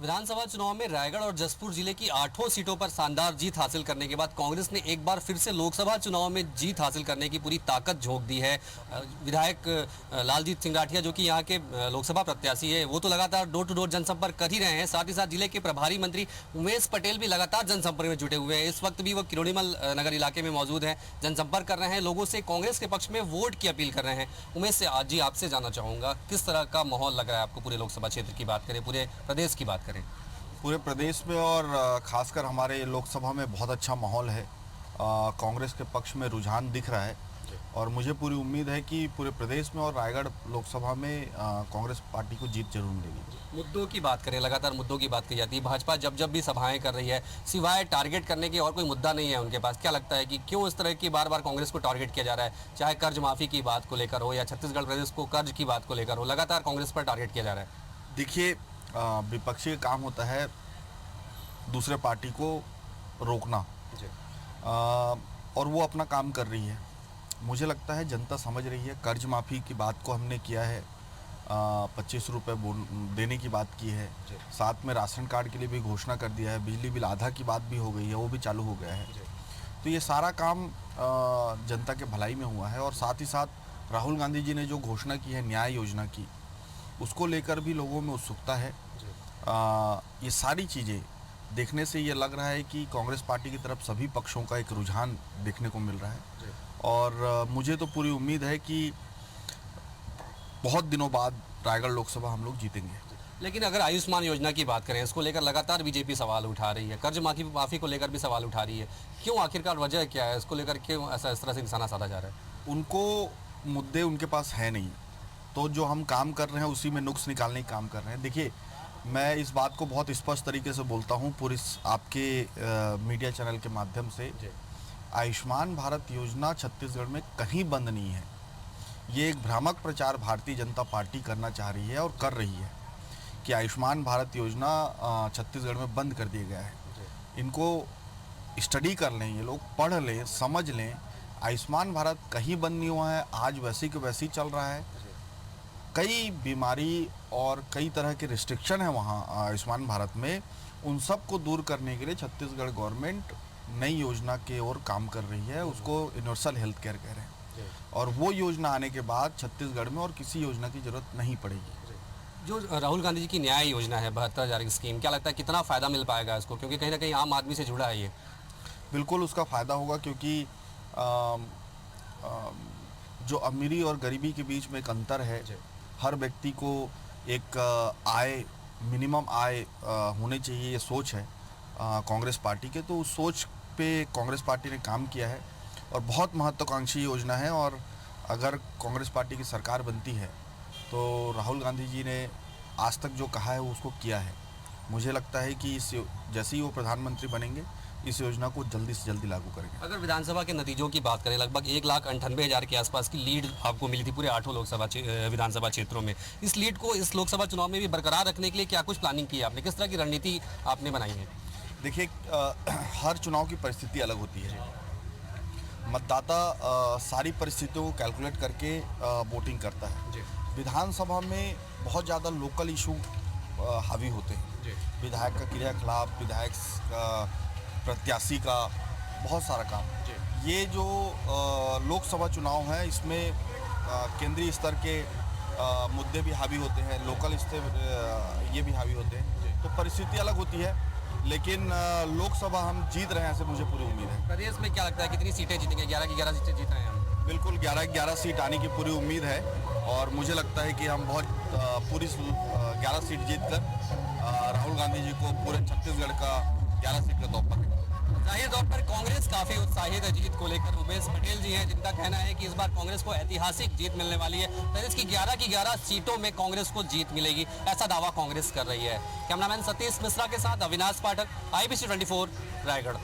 विधानसभा चुनाव में रायगढ़ और जसपुर जिले की 8 सीटों पर शानदार जीत हासिल करने के बाद कांग्रेस ने एक बार फिर से लोकसभा चुनाव में जीत हासिल करने की पूरी ताकत झोंक दी है। विधायक लालजीत सिंह राठिया जो कि यहाँ के लोकसभा प्रत्याशी है, वो तो लगातार डोर टू डोर जनसंपर्क कर ही रहे हैं। साथ ही साथ जिले के प्रभारी मंत्री उमेश पटेल भी लगातार जनसंपर्क में जुटे हुए हैं। इस वक्त भी वो किरोड़ीमल नगर इलाके में मौजूद है, जनसंपर्क कर रहे हैं, लोगों से कांग्रेस के पक्ष में वोट की अपील कर रहे हैं। उमेश से आज जी आपसे जानना चाहूँगा, किस तरह का माहौल लग रहा है आपको? पूरे लोकसभा क्षेत्र की बात करें, पूरे प्रदेश की बात करें। पूरे प्रदेश में और ख़ासकर हमारे लोकसभा में बहुत अच्छा माहौल है। कांग्रेस के पक्ष में रुझान दिख रहा है और मुझे पूरी उम्मीद है कि पूरे प्रदेश में और रायगढ़ लोकसभा में कांग्रेस पार्टी को जीत जरूर मिलेगी। मुद्दों की बात करें, लगातार मुद्दों की बात की जाती है। भाजपा जब जब भी सभाएं कर रही है, सिवाय टारगेट करने के और कोई मुद्दा नहीं है उनके पास। क्या लगता है कि क्यों इस तरह की बार बार कांग्रेस को टारगेट किया जा रहा है? चाहे कर्ज माफ़ी की बात को लेकर हो या छत्तीसगढ़ प्रदेश को कर्ज की बात को लेकर हो, लगातार कांग्रेस पर टारगेट किया जा रहा है। देखिए, विपक्षी का काम होता है दूसरे पार्टी को रोकना, और वो अपना काम कर रही है। मुझे लगता है जनता समझ रही है। कर्ज माफ़ी की बात को हमने किया है, 25 रुपये देने की बात की है, साथ में राशन कार्ड के लिए भी घोषणा कर दिया है, बिजली बिल आधा की बात भी हो गई है, वो भी चालू हो गया है। तो ये सारा काम जनता के भलाई में हुआ है। और साथ ही साथ राहुल गांधी जी ने जो घोषणा की है न्याय योजना की, उसको लेकर भी लोगों में उत्सुकता है। ये सारी चीज़ें देखने से ये लग रहा है कि कांग्रेस पार्टी की तरफ सभी पक्षों का एक रुझान देखने को मिल रहा है। और मुझे तो पूरी उम्मीद है कि बहुत दिनों बाद रायगढ़ लोकसभा हम लोग जीतेंगे। लेकिन अगर आयुष्मान योजना की बात करें, इसको लेकर लगातार बीजेपी सवाल उठा रही है, कर्ज माफ़ी को लेकर भी सवाल उठा रही है। क्यों, आखिरकार वजह क्या है? इसको लेकर क्यों ऐसा इस तरह से निशाना साधा जा रहा है? उनको मुद्दे उनके पास है नहीं, तो जो हम काम कर रहे हैं उसी में नुक्स निकालने का काम कर रहे हैं। देखिए, मैं इस बात को बहुत स्पष्ट तरीके से बोलता हूँ पूरी आपके मीडिया चैनल के माध्यम से। आयुष्मान भारत योजना छत्तीसगढ़ में कहीं बंद नहीं है। ये एक भ्रामक प्रचार भारतीय जनता पार्टी करना चाह रही है और कर रही है कि आयुष्मान भारत योजना छत्तीसगढ़ में बंद कर दिया गया है। इनको स्टडी कर लें, ये लोग पढ़ लें, समझ लें। आयुष्मान भारत कहीं बंद नहीं हुआ है, आज वैसे के वैसे ही चल रहा है। कई बीमारी और कई तरह के रिस्ट्रिक्शन है वहाँ आयुष्मान भारत में, उन सब को दूर करने के लिए छत्तीसगढ़ गवर्नमेंट नई योजना के ओर काम कर रही है। उसको यूनिवर्सल हेल्थ केयर कह रहे हैं। और वो योजना आने के बाद छत्तीसगढ़ में और किसी योजना की ज़रूरत नहीं पड़ेगी। जो राहुल गांधी जी की न्याय योजना है 72,000 की स्कीम, क्या लगता है कितना फ़ायदा मिल पाएगा इसको? क्योंकि कहीं ना कहीं आम आदमी से जुड़ा है ये। बिल्कुल उसका फ़ायदा होगा, क्योंकि जो अमीरी और गरीबी के बीच में एक अंतर है, हर व्यक्ति को एक आय, मिनिमम आय होने चाहिए, ये सोच है कांग्रेस पार्टी के। तो उस सोच पे कांग्रेस पार्टी ने काम किया है और बहुत महत्वाकांक्षी योजना है। और अगर कांग्रेस पार्टी की सरकार बनती है तो राहुल गांधी जी ने आज तक जो कहा है वो उसको किया है। मुझे लगता है कि जैसे ही वो प्रधानमंत्री बनेंगे, इस योजना को जल्दी से जल्दी लागू करेंगे। अगर विधानसभा के नतीजों की बात करें, लगभग 1,98,000 के आसपास की लीड आपको मिली थी पूरे 8 लोकसभा विधानसभा क्षेत्रों में। इस लीड को इस लोकसभा चुनाव में भी बरकरार रखने के लिए क्या कुछ प्लानिंग की है आपने? किस तरह की रणनीति आपने बनाई है? देखिए, हर चुनाव की परिस्थिति अलग होती है। मतदाता सारी परिस्थितियों को कैलकुलेट करके वोटिंग करता है। विधानसभा में बहुत ज़्यादा लोकल इशू हावी होते हैं। विधायक का क्रियाकलाप, विधायक प्रत्याशी का बहुत सारा काम। ये जो लोकसभा चुनाव है, इसमें केंद्रीय स्तर के मुद्दे भी हावी होते हैं, लोकल स्तर ये भी हावी होते हैं। तो परिस्थिति अलग होती है, लेकिन लोकसभा हम जीत रहे हैं, ऐसे मुझे पूरी उम्मीद है। प्रदेश में क्या लगता है कितनी सीटें जीतेंगे? 11 की 11 सीटें जीत रहे हैं हम। बिल्कुल 11 सीट आने की पूरी उम्मीद है। और मुझे लगता है कि हम बहुत पूरी 11 सीट जीतकर राहुल गांधी जी को पूरे छत्तीसगढ़ का 11 सीट का तोहफा देंगे। जाहिर तौर पर कांग्रेस काफी उत्साहित है जीत को लेकर। उमेश पटेल जी हैं जिनका कहना है कि इस बार कांग्रेस को ऐतिहासिक जीत मिलने वाली है। प्रदेश की 11 की 11 सीटों में कांग्रेस को जीत मिलेगी, ऐसा दावा कांग्रेस कर रही है। कैमरामैन सतीश मिश्रा के साथ अविनाश पाठक, IBC 24 रायगढ़।